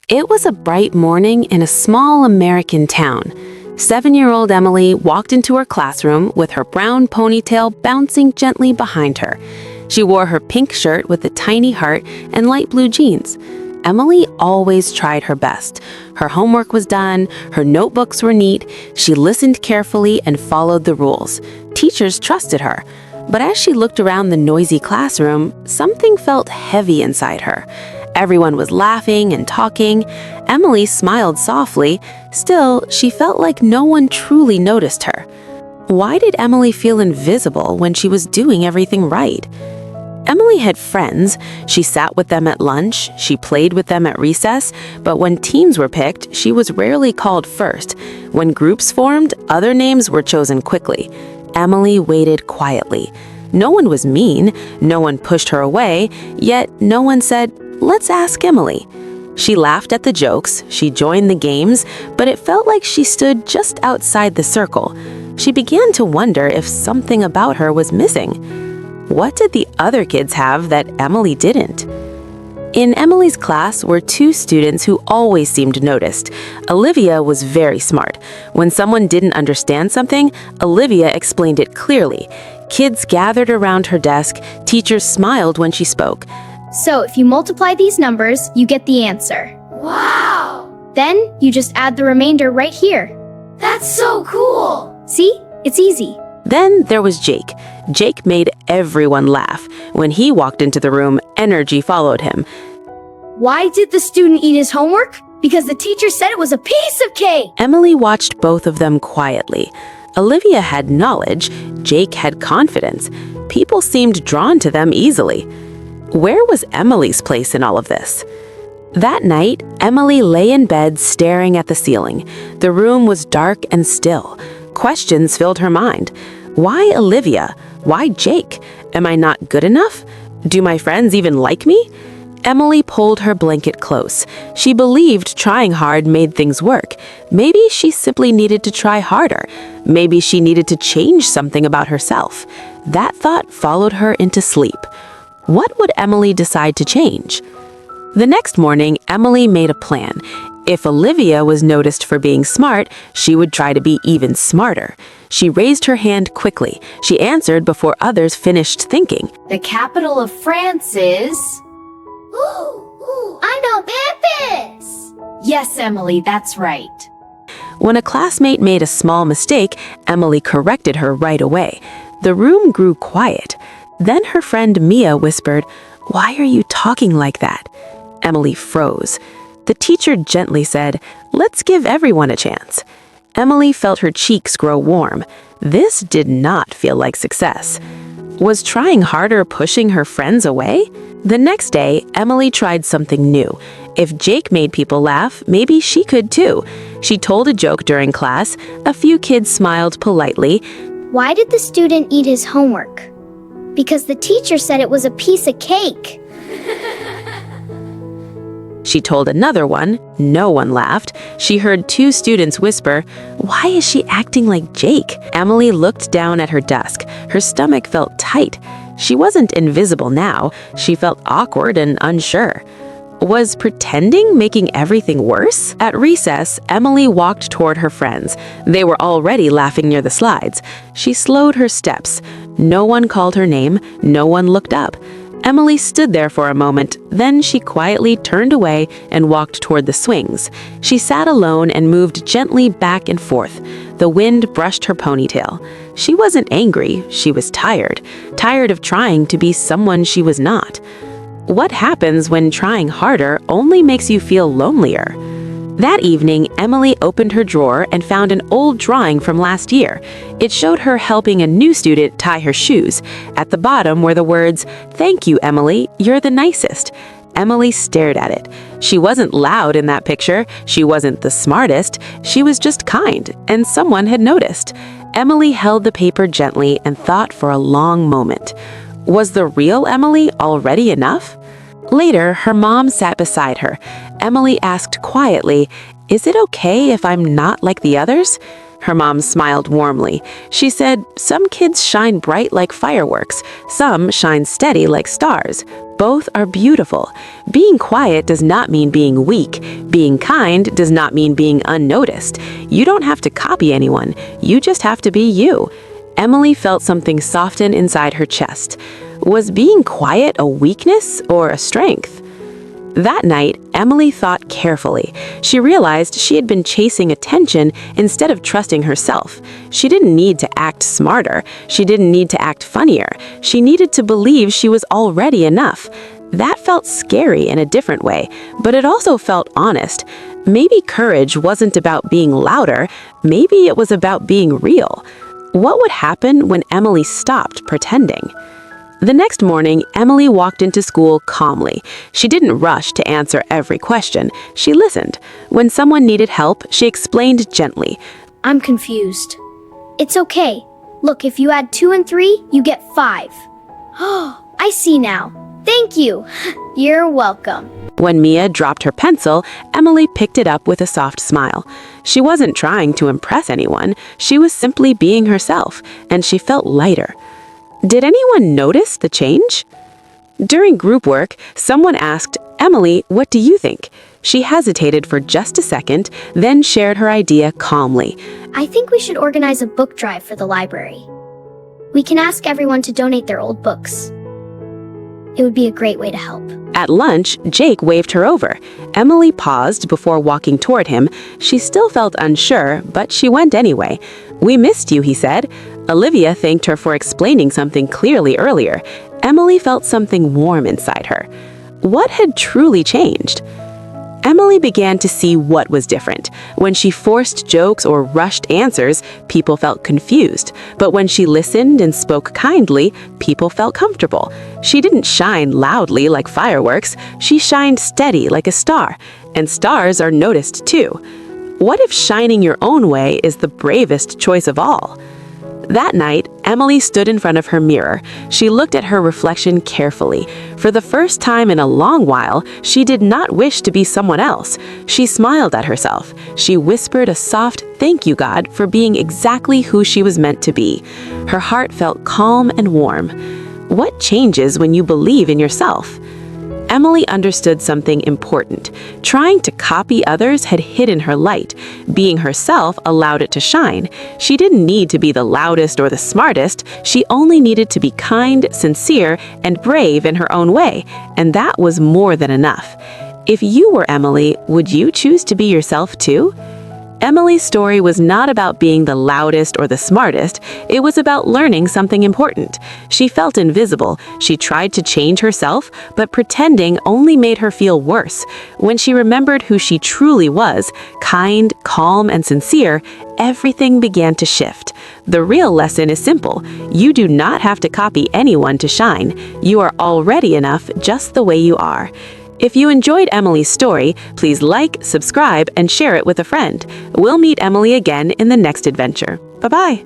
It was a bright morning in a small American town. 7-year-old Emily walked into her classroom with her brown ponytail bouncing gently behind her. She wore her pink shirt with a tiny heart and light blue jeans. Emily always tried her best. Her homework was done, her notebooks were neat, she listened carefully and followed the rules. Teachers trusted her. But as she looked around the noisy classroom, something felt heavy inside her. Everyone was laughing and talking. Emily smiled softly. Still, she felt like no one truly noticed her. Why did Emily feel invisible when she was doing everything right? Emily had friends. She sat with them at lunch, she played with them at recess, but when teams were picked, she was rarely called first. When groups formed, other names were chosen quickly. Emily waited quietly. No one was mean, no one pushed her away, yet no one said, "Let's ask Emily." She laughed at the jokes, she joined the games, but it felt like she stood just outside the circle. She began to wonder if something about her was missing. What did the other kids have that Emily didn't? In Emily's class were 2 students who always seemed noticed. Olivia was very smart. When someone didn't understand something, Olivia explained it clearly. Kids gathered around her desk, teachers smiled when she spoke. So if you multiply these numbers, you get the answer. Wow! Then you just add the remainder right here. That's so cool! See? It's easy. Then there was Jake. Jake made everyone laugh. When he walked into the room, energy followed him. Why did the student eat his homework? Because the teacher said it was a piece of cake. Emily watched both of them quietly. Olivia had knowledge, Jake had confidence. People seemed drawn to them easily. Where was Emily's place in all of this? That night, Emily lay in bed staring at the ceiling. The room was dark and still. Questions filled her mind. Why Olivia? Why Jake? Am I not good enough? Do my friends even like me? Emily pulled her blanket close. She believed trying hard made things work. Maybe she simply needed to try harder. Maybe she needed to change something about herself. That thought followed her into sleep. What would Emily decide to change? The next morning, Emily made a plan. If Olivia was noticed for being smart, she would try to be even smarter. She raised her hand quickly. She answered before others finished thinking. The capital of France is... I know Memphis! Yes, Emily, that's right. When a classmate made a small mistake, Emily corrected her right away. The room grew quiet. Then her friend Mia whispered, "Why are you talking like that?" Emily froze. The teacher gently said, "Let's give everyone a chance." Emily felt her cheeks grow warm. This did not feel like success. Was trying harder pushing her friends away? The next day, Emily tried something new. If Jake made people laugh, maybe she could too. She told a joke during class. A few kids smiled politely. Why did the student eat his homework? Because the teacher said it was a piece of cake. She told another one. No one laughed. She heard 2 students whisper, "Why is she acting like Jake?" Emily looked down at her desk. Her stomach felt tight. She wasn't invisible now. She felt awkward and unsure. Was pretending making everything worse? At recess, Emily walked toward her friends. They were already laughing near the slides. She slowed her steps. No one called her name. No one looked up. Emily stood there for a moment, then she quietly turned away and walked toward the swings. She sat alone and moved gently back and forth. The wind brushed her ponytail. She wasn't angry, she was tired of trying to be someone she was not. What happens when trying harder only makes you feel lonelier? That evening, Emily opened her drawer and found an old drawing from last year. It showed her helping a new student tie her shoes. At the bottom were the words, "Thank you, Emily, you're the nicest." Emily stared at it. She wasn't loud in that picture. She wasn't the smartest. She was just kind, and someone had noticed. Emily held the paper gently and thought for a long moment. Was the real Emily already enough? Later, her mom sat beside her. Emily asked quietly, "Is it okay if I'm not like the others?" Her mom smiled warmly. She said, "Some kids shine bright like fireworks. Some shine steady like stars. Both are beautiful. Being quiet does not mean being weak. Being kind does not mean being unnoticed. You don't have to copy anyone. You just have to be you." Emily felt something soften inside her chest. Was being quiet a weakness or a strength? That night, Emily thought carefully. She realized she had been chasing attention instead of trusting herself. She didn't need to act smarter. She didn't need to act funnier. She needed to believe she was already enough. That felt scary in a different way, but it also felt honest. Maybe courage wasn't about being louder. Maybe it was about being real. What would happen when Emily stopped pretending? The next morning, Emily walked into school calmly. She didn't rush to answer every question. She listened. When someone needed help, she explained gently. I'm confused. It's okay. Look, if you add 2 and 3, you get 5. Oh, I see now. Thank you. You're welcome. When Mia dropped her pencil, Emily picked it up with a soft smile. She wasn't trying to impress anyone. She was simply being herself, and she felt lighter. Did anyone notice the change? During group work, someone asked, "Emily, what do you think?" She hesitated for just a second, then shared her idea calmly. I think we should organize a book drive for the library. We can ask everyone to donate their old books. It would be a great way to help. At lunch, Jake waved her over. Emily paused before walking toward him. She still felt unsure, but she went anyway. "We missed you," he said. Olivia thanked her for explaining something clearly earlier. Emily felt something warm inside her. What had truly changed? Emily began to see what was different. When she forced jokes or rushed answers, people felt confused. But when she listened and spoke kindly, people felt comfortable. She didn't shine loudly like fireworks. She shined steady like a star. And stars are noticed too. What if shining your own way is the bravest choice of all? That night, Emily stood in front of her mirror. She looked at her reflection carefully. For the first time in a long while, she did not wish to be someone else. She smiled at herself. She whispered a soft "Thank you, God," for being exactly who she was meant to be. Her heart felt calm and warm. What changes when you believe in yourself? Emily understood something important. Trying to copy others had hidden her light. Being herself allowed it to shine. She didn't need to be the loudest or the smartest. She only needed to be kind, sincere, and brave in her own way. And that was more than enough. If you were Emily, would you choose to be yourself too? Emily's story was not about being the loudest or the smartest. It was about learning something important. She felt invisible. She tried to change herself, but pretending only made her feel worse. When she remembered who she truly was, kind, calm, and sincere, everything began to shift. The real lesson is simple. You do not have to copy anyone to shine. You are already enough just the way you are. If you enjoyed Emily's story, please like, subscribe, and share it with a friend. We'll meet Emily again in the next adventure. Bye-bye.